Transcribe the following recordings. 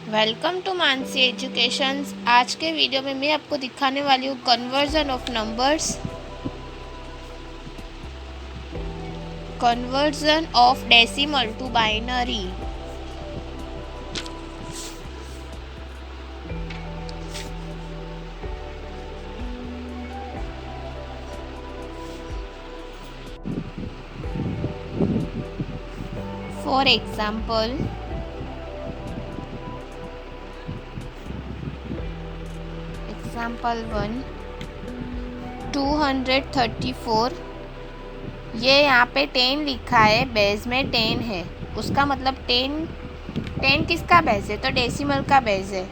Welcome to Mansi educations. आज के video में मैं आपको दिखाने वाली हूँ conversion of numbers, conversion of decimal to binary. For example, example 1, 234। ये यहाँ पे 10 लिखा है, बेस में 10 है, उसका मतलब 10 किसका बेस है? तो डेसिमल का बेस है।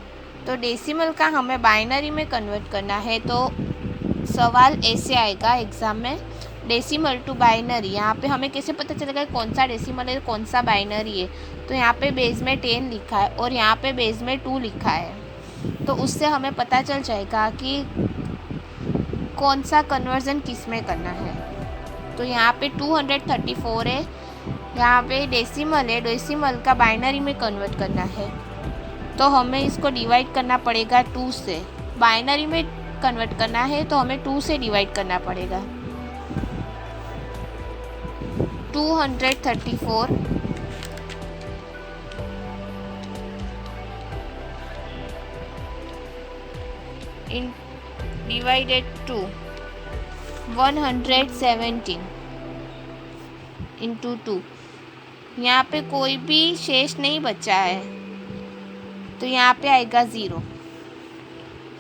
तो डेसिमल का हमें बाइनरी में कन्वर्ट करना है। तो सवाल ऐसे आएगा एग्ज़ाम में, डेसिमल टू बाइनरी। यहाँ पे हमें कैसे पता चलेगा कौन सा डेसिमल है कौन सा बाइनरी है? तो यहाँ पे बेस में 10 लिखा है और यहाँ पे बेस में 2 लिखा है, तो उससे हमें पता चल जाएगा कि कौन सा कन्वर्जन किस में करना है। तो यहाँ पे 234 है, यहाँ पे डेसिमल है, डेसिमल का बाइनरी में कन्वर्ट करना है। तो हमें इसको डिवाइड करना पड़ेगा 2 से। बाइनरी में कन्वर्ट करना है तो हमें 2 से डिवाइड करना पड़ेगा। 234 इन डिवाइडेड टू 117 इंटू 2। यहाँ पे कोई भी शेष नहीं बचा है, तो यहाँ पे आएगा 0।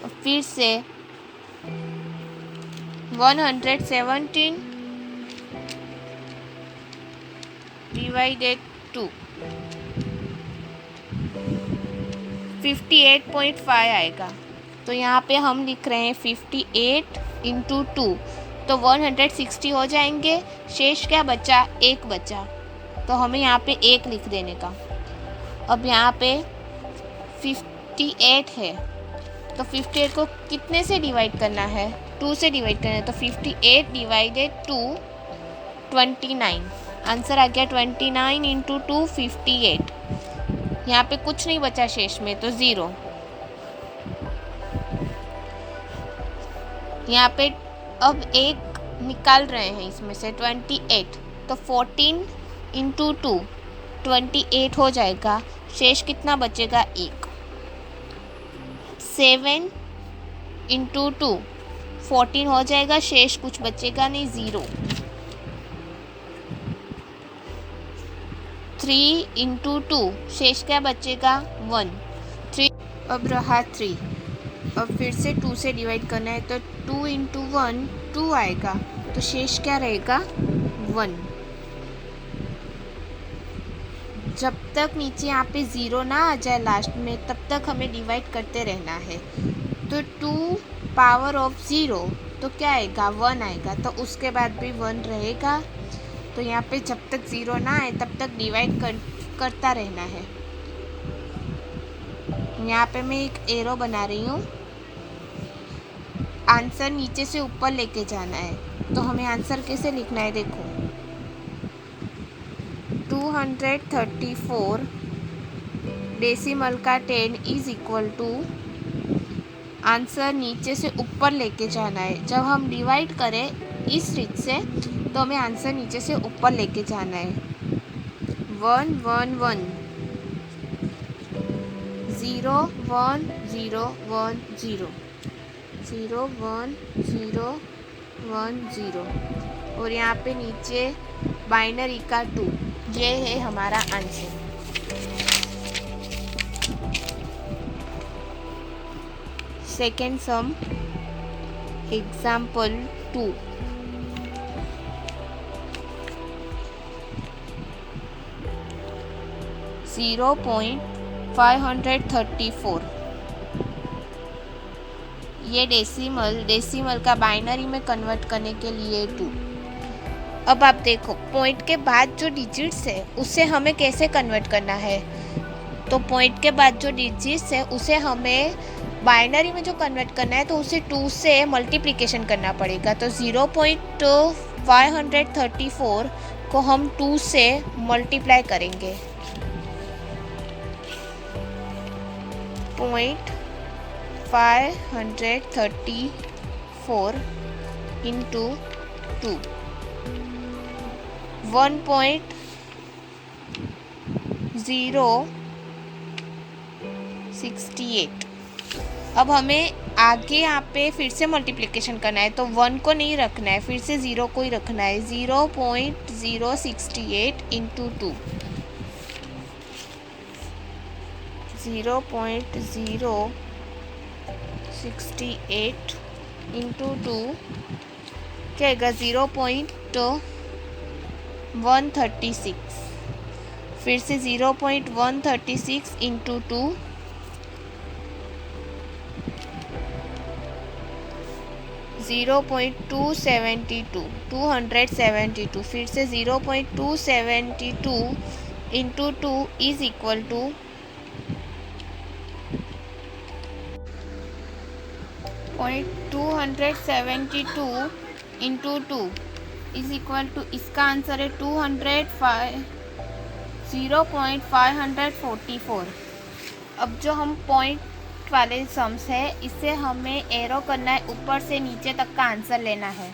और फिर से 117 डिवाइडेड टू 58.5 आएगा। तो यहाँ पे हम लिख रहे हैं 58 इंटू 2, तो 160 हो जाएंगे। शेष क्या बचा? 1 बचा, तो हमें यहाँ पे 1 लिख देने का। अब यहाँ पे 58 है, तो 58 को कितने से डिवाइड करना है? 2 से डिवाइड करना है। तो 58 डिवाइडेड टू 29, आंसर आ गया 29 इंटू 2 58। यहाँ पे कुछ नहीं बचा शेष में, तो 0। यहाँ पे अब 1 निकाल रहे हैं इसमें से 28, तो 14 इंटू 2 28 हो जाएगा। शेष कितना बचेगा? 1। 7 इंटू 2 14 हो जाएगा, शेष कुछ बचेगा नहीं, 0। 3 इंटू 2 शेष क्या बचेगा? 1। 3 अब रहा 3। अब फिर से 2 से डिवाइड करना है, तो 2 इंटू 1 2 आएगा, तो शेष क्या रहेगा? 1। जब तक नीचे यहाँ पे 0 ना आ जाए लास्ट में, तब तक हमें डिवाइड करते रहना है। तो 2 पावर ऑफ 0 तो क्या आएगा? 1 आएगा, तो उसके बाद भी 1 रहेगा। तो यहाँ पे जब तक 0 ना आए तब तक डिवाइड करता रहना है। यहाँ पे मैं एक एरो बना रही हूँ, आंसर नीचे से ऊपर लेके जाना है। तो हमें आंसर कैसे लिखना है? देखो, 234 डेसिमल का 10 इज इक्वल टू, आंसर नीचे से ऊपर लेके जाना है। जब हम डिवाइड करें इस रीत से, तो हमें आंसर नीचे से ऊपर लेके जाना है। 1 1 1 0 1 0 1 0 0 1 0 1 0, और यहाँ पे नीचे बाइनरी का 2। ये है हमारा आंसर। Second sum, example 2। (534) ये डेसिमल का बाइनरी में कन्वर्ट करने के लिए 2। अब आप देखो, पॉइंट के बाद जो डिजिट्स है उसे हमें कैसे कन्वर्ट करना है? तो पॉइंट के बाद जो डिजिट्स है उसे हमें बाइनरी में जो कन्वर्ट करना है, तो उसे 2 से मल्टीप्लिकेशन करना पड़ेगा। तो 0.534 को हम 2 से मल्टीप्लाई करेंगे। 0.534 into 2, 1.068। अब हमें आगे यहाँ पे फिर से मल्टीप्लिकेशन करना है, तो 1 को नहीं रखना है, फिर से 0 को ही रखना है। 0.068 इंटू 2, 0.068 इंटू 2 क्या आएगा? 0.136। फिर से 0.136 इंटू 2, 0.272, 272। फिर से 0.272 into 2 is equal to 272 into 2 is equal to, इसका आंसर है 0.544। अब जो हम पॉइंट वाले सम्स है, इससे हमें एरो करना है, ऊपर से नीचे तक का आंसर लेना है।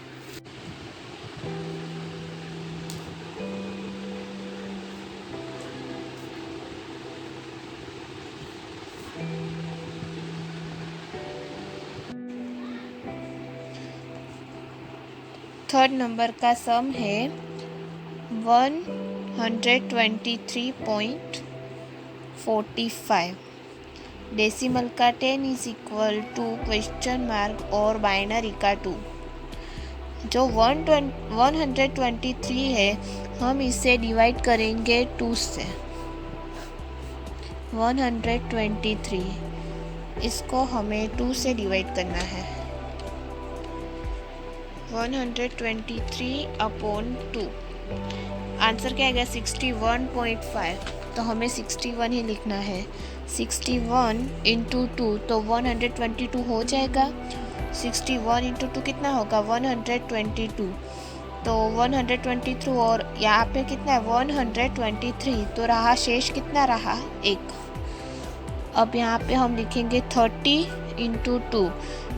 थर्ड नंबर का सम है 123.45। डेसिमल का 10 is equal to question mark और बाइनरी का 2। जो 123 है, हम इसे डिवाइड करेंगे 2 से। 123 इसको हमें 2 से डिवाइड करना है। 123 अपॉन 2, आंसर क्या आएगा? 61.5। तो हमें 61 ही लिखना है। 61 इंटू 2, तो 122 हो जाएगा। 61 इंटू 2 कितना होगा? 122। तो 123 और यहाँ पे कितना है? 123। तो रहा शेष कितना रहा? 1। अब यहाँ पे हम लिखेंगे 30 इंटू 2,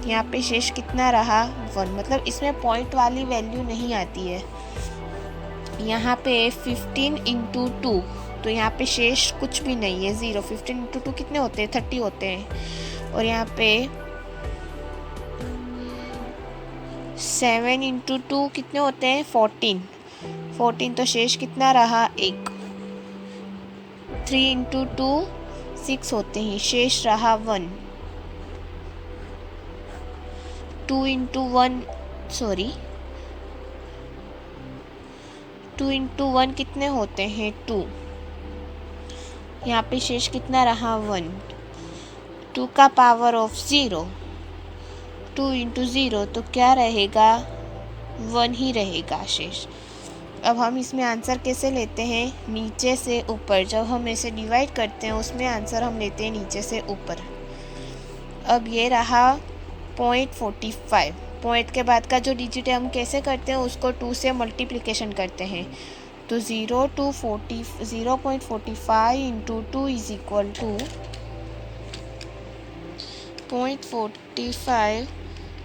यहाँ पे शेष कितना रहा? 1। मतलब इसमें पॉइंट वाली वैल्यू नहीं आती है। यहाँ पे 15 इंटू 2, तो यहाँ पे शेष कुछ भी नहीं है, 0। 15 इंटू 2 कितने होते हैं? 30 होते हैं। और यहाँ पे 7 इंटू 2 कितने होते हैं? 14। 14, तो शेष कितना रहा? 1। 3 इंटू 2 6 होते हैं, शेष रहा 1। 2 इंटू 1 कितने होते हैं? 2। यहाँ पे शेष कितना रहा? 1। 2 का पावर ऑफ 0, 2 इंटू 0, तो क्या रहेगा? 1 ही रहेगा शेष। अब हम इसमें आंसर कैसे लेते हैं? नीचे से ऊपर। जब हम इसे डिवाइड करते हैं, उसमें आंसर हम लेते हैं नीचे से ऊपर। अब ये रहा 0.45। पॉइंट के बाद का जो डिजिट है, हम कैसे करते हैं? उसको 2 से मल्टीप्लिकेशन करते हैं। तो 0.45 into 2 is equal to 0.45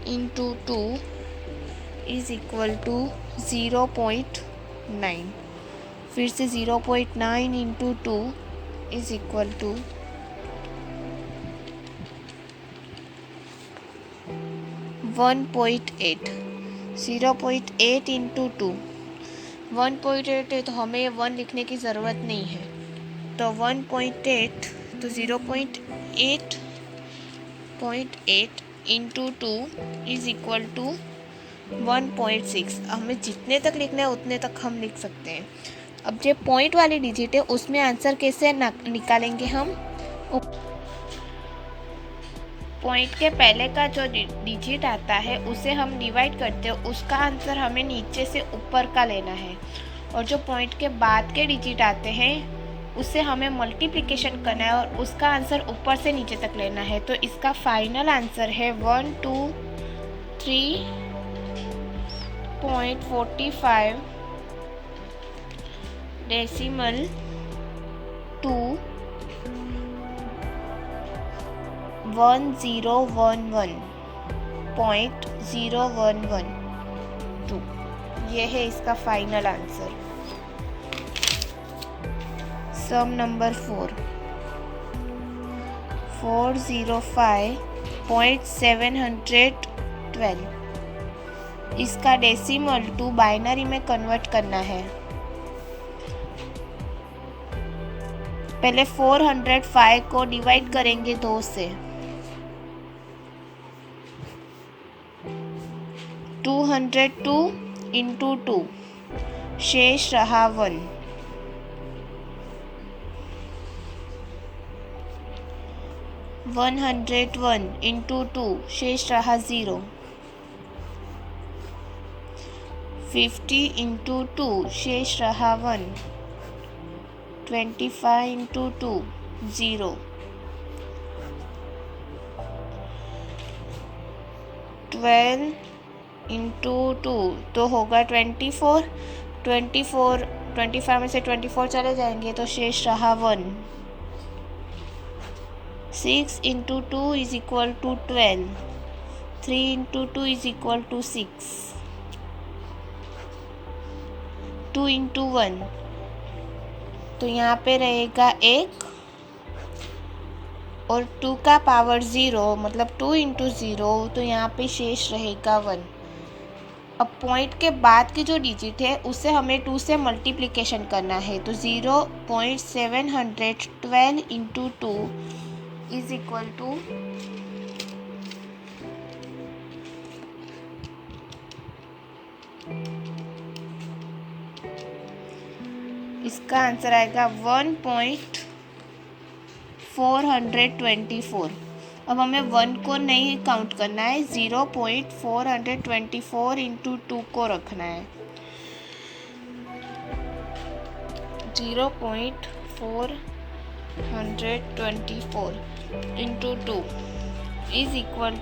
into 2 is equal to 0.9। फिर से 0.9 into 2 is equal to 1.8। 0.8 into 2, 1.8 है, तो हमें 1 लिखने की ज़रूरत नहीं है। तो 1.8, तो 0.8 इंटू 2 इज इक्वल टू 1.6। हमें जितने तक लिखना है उतने तक हम लिख सकते हैं। अब जो पॉइंट वाली डिजिट है, उसमें आंसर कैसे निकालेंगे हम? पॉइंट के पहले का जो डिजिट आता है, उसे हम डिवाइड करते हैं, उसका आंसर हमें नीचे से ऊपर का लेना है। और जो पॉइंट के बाद के डिजिट आते हैं, उससे हमें मल्टीप्लिकेशन करना है और उसका आंसर ऊपर से नीचे तक लेना है। तो इसका फाइनल आंसर है 123.45 डेसिमल 2 1011.0112। ये है इसका फाइनल आंसर। सम नंबर 4, 405.712। इसका डेसिमल टू बाइनरी में कन्वर्ट करना है। पहले 405 को डिवाइड करेंगे 2 से। 202 इंटू 2, शेष रहा 1। 101 इंटू 2, शेष रहा 0। 50 इंटू 2, शेष रहा 1। 25 इंटू 2, 0। 12 इंटू 2 तो होगा 24। 25 में से 24 चले जाएंगे तो शेष रहा 1। 6 into 2 is equal to 12। 3 into 2 is equal to 6। 2 into 1 तो यहाँ पे रहेगा 1 और 2 का पावर 0 मतलब 2 इंटू 0 तो यहाँ पे शेष रहेगा 1। अब पॉइंट के बाद की जो डिजिट है उससे हमें 2 से मल्टीप्लिकेशन करना है, तो 0.712 इंटू 2 इज इक्वल टू 1.424। अब हमें 1 को नहीं काउंट करना है, 0.424 इंटू 2 को रखना है। 0.424 इंटू 2 इज इक्वल